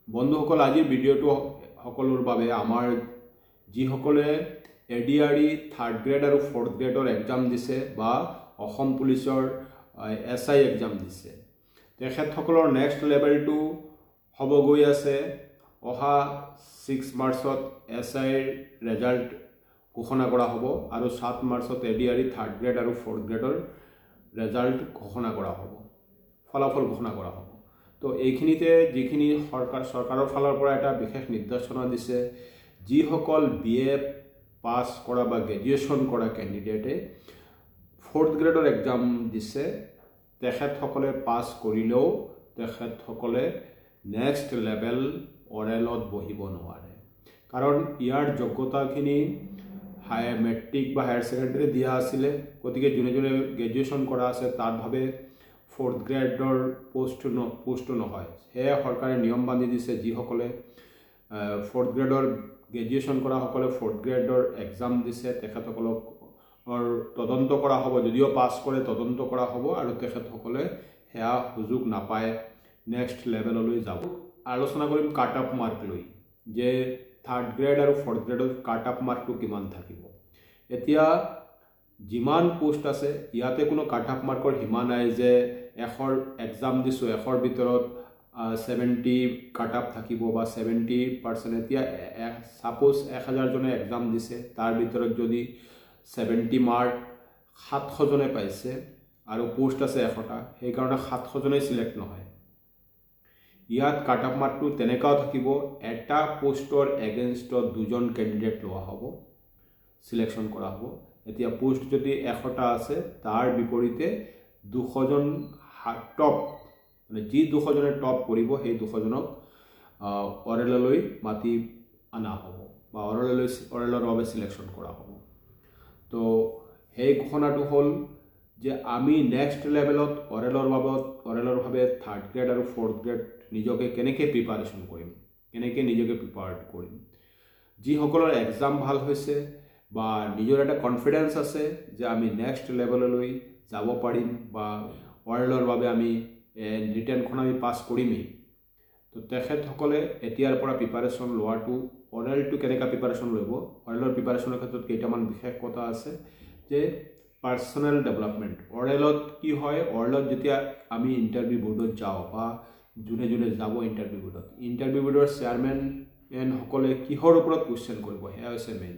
বন্ধুসকল আজিৰ ভিডিঅ'টো সকলৰ বাবে আমাৰ যিসকলে এডিআৰই 3rd গ্ৰেড আৰু 4th গ্ৰেডৰ এক্সাম দিছে বা অসম পুলিচৰ এসআই এক্সাম দিছে তেখেতসকলৰ নেক্সট লেভেলটো হ'ব গৈ আছে অহা 6 মাৰ্চত এসআইৰ ৰিজাল্ট ঘোষণা কৰা হ'ব আৰু 7 মাৰ্চত এডিআৰই 3rd গ্ৰেড আৰু 4th গ্ৰেডৰ ৰিজাল্ট ঘোষণা কৰা হ'ব ফলাফল ঘোষণা কৰা হ'ব তো এইখিনিতে যিখিনি সৰকাৰৰ ফালৰ পৰা এটা বিশেষ নিৰ্দেশনা দিছে যিসকল বিএ পাস কৰা বা গ্ৰেজুৱেশ্যন কৰা ক্যান্ডিডেটে 4th গ্ৰেডৰ এক্সাম দিছে তেখেতসকলে পাস কৰিলেও তেখেতসকলে নেক্সট লেভেল অৰেলত বহিব নোৱাৰে কাৰণ ইয়াৰ যোগ্যতাখিনি হায়াৰ মেট্ৰিক বা হায়াৰ সেকেন্ডাৰী দিয়া আছিল গতিকে যোনে যোনে গ্ৰেজুৱেশ্যন কৰা আছে তাত ভাবে 4th গ্ৰেডৰ পোষ্ট নহয় হে সৰকাৰে নিয়ম বান্ধি দিছে যিসকলে 4th গ্ৰেডৰ গ্ৰেজুৱেশ্যন কৰা সকলে 4th গ্ৰেডৰ এক্সাম দিছে তেখেতসকলক তদন্ত কৰা হ'ব যদিও পাস কৰে তদন্ত কৰা হ'ব আৰু তেখেতসকলে হেয়া সুযোগ নাপায় নেক্সট লেভেললৈ যাব আলোচনা কৰিম কাট অফ মাৰ্ক লৈ যে 3rd গ্ৰেড আৰু 4th গ্ৰেডৰ কাট অফ মাৰ্কটো কিমান থাকিব এতিয়া যিমান পোষ্ট আছে ইয়াতে কোনো কাট অফ মাৰ্কৰ সীমা নাই যে এখৰ এক্সাম দিছো এখৰ ভিতৰত 70 কাট অফ থাকিব বা 70% এতিয়া সাপোজ 1000 জনে এক্সাম দিছে তাৰ ভিতৰত যদি 70 মাৰ্ক 700 জনে পাইছে আৰু পোষ্ট আছে 100টা সেই কাৰণে 700 জনে সিলেক্ট নহয় ইয়াত কাট অফ মাৰ্কটো তেনেকাও থাকিব এটা পোষ্টৰ এগেইনষ্টত দুজন ক্যান্ডিডেট লোৱা হ'ব সিলেকশন কৰা হ'ব এতিয়া পোষ্ট যদি 100টা আছে তাৰ বিপৰীতে 200 জন টপ মানে যি 200 জনে টপ কৰিব সেই 200 জনক অৰেললৈ মাতি আনা হ'ব বা অৰেলৰ বাবে সিলেকশন কৰা হ'ব তো সেই ঘোষণাটো হ'ল যে আমি নেক্সট লেভেলত অৰেলৰ ভাবে 3rd গ্ৰেড আৰু 4th গ্ৰেড নিজকে কেনেকৈ প্ৰিপাৰেচন কৰিম কেনেকৈ নিজকে প্ৰিপাৰ্ড কৰিম যিসকলৰ এক্সাম ভাল হৈছে বা নিজৰ এটা কনফিডেন্স আছে যে আমি নেক্সট লেভেললৈ যাব পাৰিম বা অৰেলৰ বাবে আমি ৰিটেনখন আমি পাস কৰিমেই তো তেখেতসকলে এতিয়াৰ পৰা প্ৰিপাৰেচন লোৱাটো অৰেলটো কেনেকৈ প্ৰিপাৰেচন ল'ব অৰেলৰ প্ৰিপাৰেচনৰ ক্ষেত্ৰত কেইটামান বিশেষ কথা আছে যে পাৰ্সোনেল ডেভেলপমেন্ট অৰেলত কি হয় অৰেলত যেতিয়া আমি ইন্টাৰভিউ বোৰ্ডত যাওঁ বা যোনে যোনে যাব ইন্টাৰভিউ বোৰ্ডৰ চেয়াৰমেন সকলে কিহৰ ওপৰত কোৱেশ্চন কৰিব হেয়া হৈছে মেইন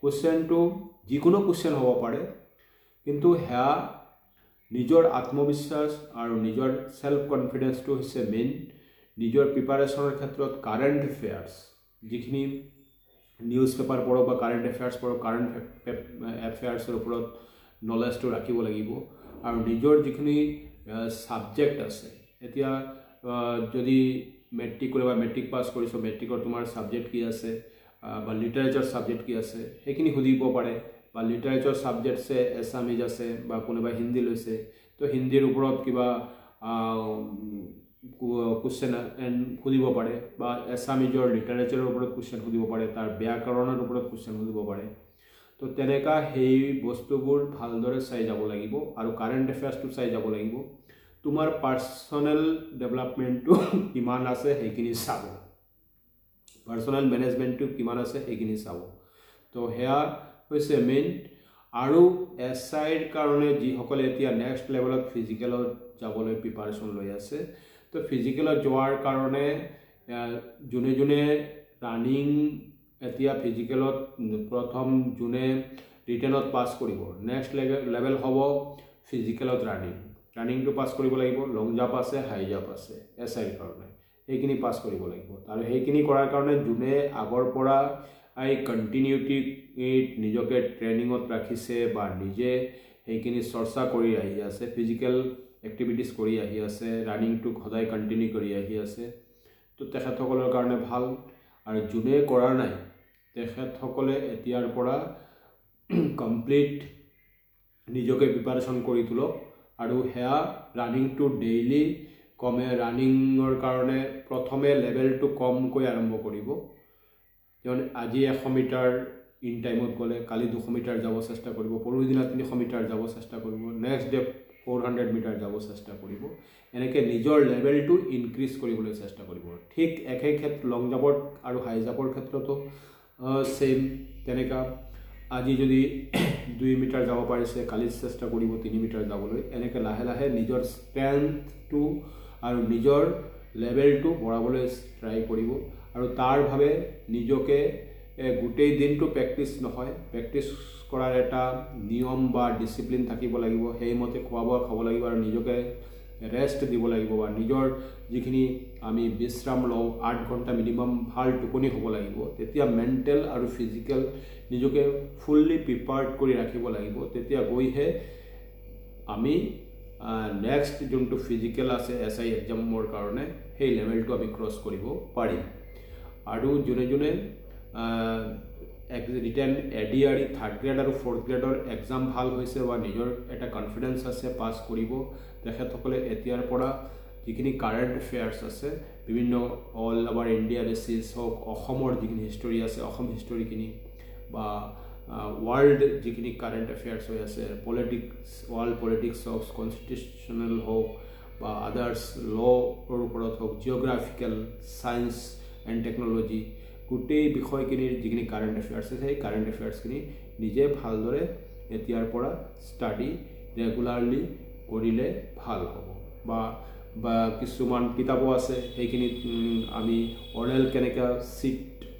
কোৱেশ্চনটো যিকোনো কোৱেশ্চন হ'ব পাৰে কিন্তু হেয়া নিজৰ আত্মবিশ্বাস আৰু নিজৰ সেলফ কনফিডেন্সটো হৈছে মেইন নিজৰ প্ৰিপাৰেচনৰ ক্ষেত্ৰত কাৰেন্ট এফেয়াৰ্স যিখিনি নিউজ পেপাৰ পঢ়ো বা কাৰেন্ট এফেয়াৰ্স পঢ়ো কাৰেন্ট এফেয়াৰ্সৰ ওপৰত নলেজটো ৰাখিব লাগিব আৰু নিজৰ যিখিনি সাবজেক্ট আছে এতিয়া যদি মেট্ৰিক কৰিবা মেট্ৰিক পাস কৰিছো মেট্ৰিকৰ তোমাৰ সাবজেক্ট কি আছে বা লিটাৰেচাৰ সাবজেক্ট কি আছে সেইখিনি সুধিব পাৰে বা লিটাৰেচাৰ সাবজেক্টছে এছামিজ আছে বা কোনোবা হিন্দী লৈছে তো হিন্দীৰ ওপৰত কিবা কোৱেশ্চন সুধিব পাৰে বা এছামিজৰ লিটাৰেচাৰৰ ওপৰত কোৱেশ্চন সুধিব পাৰে তাৰ ব্যাকৰণৰ ওপৰত কোৱেশ্চন সুধিব পাৰে তো তেনেকা সেই বস্তুবোৰ ভালদৰে চাই যাব লাগিব আৰু কাৰেন্ট এফেয়াৰ্সটো চাই যাব লাগিব তোমাৰ পাৰ্সোনেল ডেভেলপমেন্টটো কিমান আছে সেইখিনি চাব পাৰ্সোনেল মেনেজমেন্টটো কিমান আছে সেইখিনি চাব তো হেয়া হৈছে মেইন আৰু এসআইৰ কাৰণে যিসকলে এতিয়া নেক্সট লেভেলত ফিজিকেলত যাবলৈ প্ৰিপাৰেচন লৈ আছে তো ফিজিকেলত যোৱাৰ কাৰণে যোনে যোনে ৰানিং এতিয়া ফিজিকেলত প্ৰথম যোনে ৰিটেনত পাস কৰিব নেক্সট লেভেল হ'ব ফিজিকেলত ৰানিংটো পাস কৰিব লাগিব লং জাম্প আছে হাই জাম্প আছে এসআইৰ কাৰণে সেইখিনি পাস কৰিব লাগিব আৰু সেইখিনি কৰাৰ কাৰণে যোনে আগৰ পৰা আই কন্টিনিউটি নিজকে ট্ৰেনিঙত ৰাখিছে বা নিজে সেইখিনি চৰ্চা কৰি আহি আছে ফিজিকেল এক্টিভিটিজ কৰি আহি আছে ৰানিংটো সদায় কন্টিনিউ কৰি আহি আছে তো তেখেতসকলৰ কাৰণে ভাল আৰু যোনে কৰা নাই তেখেতসকলে এতিয়াৰ পৰা কমপ্লিট নিজকে প্ৰিপাৰেচন কৰি তোলক আৰু হেয়া ৰানিংটো ডেইলি কমে ৰানিংৰ কাৰণে প্ৰথমে লেভেলটো কমকৈ আৰম্ভ কৰিব যেনে আজি 100 মিটাৰ ইন টাইমত গলে কালি 200 মিটাৰ যাব চেষ্টা কৰিব পৰহিদিনা 300 মিটাৰ যাব চেষ্টা কৰিব নেক্সট ডে 400 মিটাৰ যাব চেষ্টা কৰিব এনেকৈ নিজৰ লেভেলটো ইনক্ৰিজ কৰিবলৈ চেষ্টা কৰিব ঠিক একে ক্ষেত্ৰত লং জাম্পৰ আৰু হাই জাম্পৰ ক্ষেত্ৰতো সেম তেনেকা আজি যদি 2 মিটাৰ যাব পাৰিছে কালি চেষ্টা কৰিব 3 মিটাৰ যাবলৈ এনেকৈ লাহে লাহে নিজৰ ষ্ট্ৰেংথটো আৰু নিজৰ লেভেলটো বঢ়াবলৈ ট্ৰাই কৰিব আৰু তাৰ ভাবে নিজকে গোটেই দিনটো প্ৰেক্টিছ নহয় প্ৰেক্টিছ কৰাৰ এটা নিয়ম বা ডিসিপ্লিন থাকিব লাগিব সেইমতে খোৱা বোৱা খাব লাগিব আৰু নিজকে ৰেষ্ট দিব লাগিব বা নিজৰ যিখিনি আমি বিশ্ৰাম লওঁ 8 ঘণ্টা মিনিমাম ভাল টোপনি হ'ব লাগিব তেতিয়া মেণ্টেল আৰু ফিজিক্যাল নিজকে ফুললি প্ৰিপেয়াৰ্ড কৰি ৰাখিব লাগিব তেতিয়া গৈহে আমি নেক্সট যোনটো ফিজিক্যাল আছে এসআই এক্সামৰ কাৰণে সেই লেভেলটো আমি ক্ৰছ কৰিব পাৰিম আৰু যোনে যোনে ৰিটেন এডিআৰই 3rd গ্ৰেড আৰু 4th গ্ৰেডৰ এক্সাম ভাল হৈছে বা নিজৰ এটা কনফিডেন্স আছে পাস কৰিব তেখেতসকলে এতিয়াৰ পৰা যিখিনি কাৰেণ্ট এফেয়াৰ্স আছে বিভিন্ন অল ওভাৰ ইণ্ডিয়া বেচিছ হওক অসমৰ যিখিনি হিষ্টৰী আছে অসম হিষ্টৰীখিনি বা ওয়াৰ্ল্ড যিখিনি কাৰেন্ট এফেয়াৰ্স হৈ আছে পলিটিক্স ওয়াৰ্ল্ড পলিটিক্স হওক কনস্টিটিউশনাল হওক বা আদাৰ্স ল'ৰ ওপৰত হওক জিঅ'গ্ৰাফিকেল সায়েন্স এণ্ড টেকনলজি গোটেই বিষয়খিনিৰ যিখিনি কাৰেন্ট এফেয়াৰ্স আছে সেই কাৰেন্ট এফেয়াৰ্সখিনি নিজে ভালদৰে এতিয়াৰ পৰা ষ্টাডি ৰেগুলাৰলি কৰিলে ভাল হ'ব বা কিছুমান কিতাপো আছে সেইখিনি আমি অৰেল কেনেকৈ সিট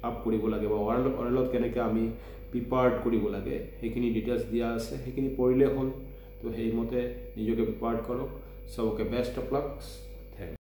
আপ কৰিব লাগে বা অৰেলত কেনেকৈ আমি প্ৰিপেয়াৰ্ড কৰিব লাগে সেইখিনি ডিটেইলছ দিয়া আছে সেইখিনি পঢ়িলে হ'ল তো সেইমতে নিজকে প্ৰিপেয়াৰ্ড কৰক সবকে বেষ্ট অফ লাক